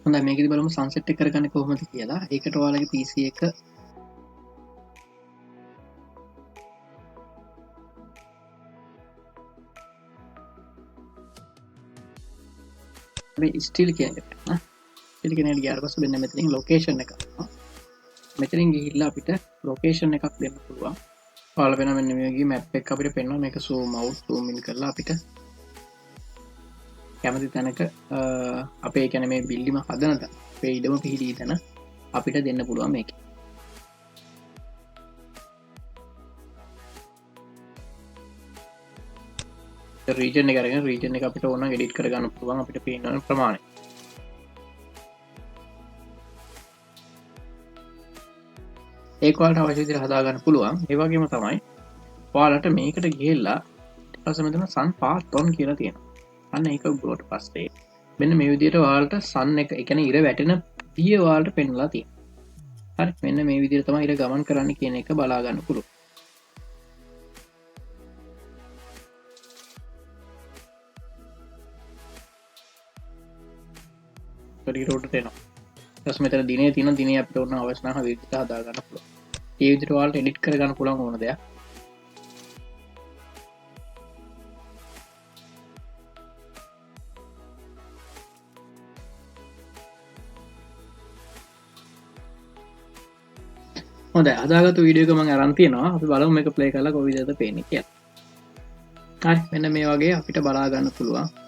හොඳයි මේකෙදි බලමු සන්සෙට් එක කරගන්නේ කොහොමද කියලා. ඒකට ඔයාලගේ PC එක මේ ස්ටිල් කියන එකට යන්න. ස්ටිල් කියන එකට ගියාට පස්සේ මෙන්න මෙතනින් ලොකේෂන් එකක් ගන්නවා. මෙතනින් ගිහිල්ලා අපිට ලොකේෂන් එකක් දෙන්න පුළුවන්. ඔයාලා වෙන මෙන්න මේ වගේ මැප් එකක් අපිට පෙන්වනවා. මේක zoom out zoom in කරලා අපිට කැමති තැනක අපේ කියන්නේ මේ බිල්ඩිම හදන තැන අපේ ඉඩම පිහිටි තැන අපිට දෙන්න පුළුවන් මේකේ. රීජන් එක අරගෙන රීජන් එක අපිට ඕන නම් එඩිට් කරගන්න පුළුවන් අපිට පේන ප්‍රමාණය. ඒක ඔයාලට අවශ්‍ය විදිහට හදාගන්න පුළුවන්. ඒ වගේම තමයි ඔයාලට මේකට ගිහිල්ලා ඊට පස්සේ මෙතන sun path on කියලා තියෙනවා. අන්න ඒක ගොඩට පස්සේ මෙන්න මේ විදිහට ඔයාලට sun එක ඒ කියන්නේ ඉර වැටෙන පිය ඔයාලට පෙන්වලා තියෙනවා. හරි මෙන්න මේ විදිහට තමයි ඉර ගමන් කරන්න කියන එක බලා ගන්න පුළුවන්. රීරෝටට එනවා. ඊට මෙතන දිනේ තියෙන දිනේ අපිට ඕන අවශ්‍ය නම් විදිහට හදා ගන්න පුළුවන්. ඒ විදිහට ඔයාලට එඩිට් කර ගන්න පුළුවන් ඕන දෙයක්. හොඳයි හදාගත්තු වීඩියෝ එක මම අරන් තියෙනවා. අපි බලමු මේක ප්ලේ කරලා කොයි විදිහටද පේන්නේ කියලා. හරි මෙන්න මේ වගේ අපිට බලා ගන්න පුළුවන්.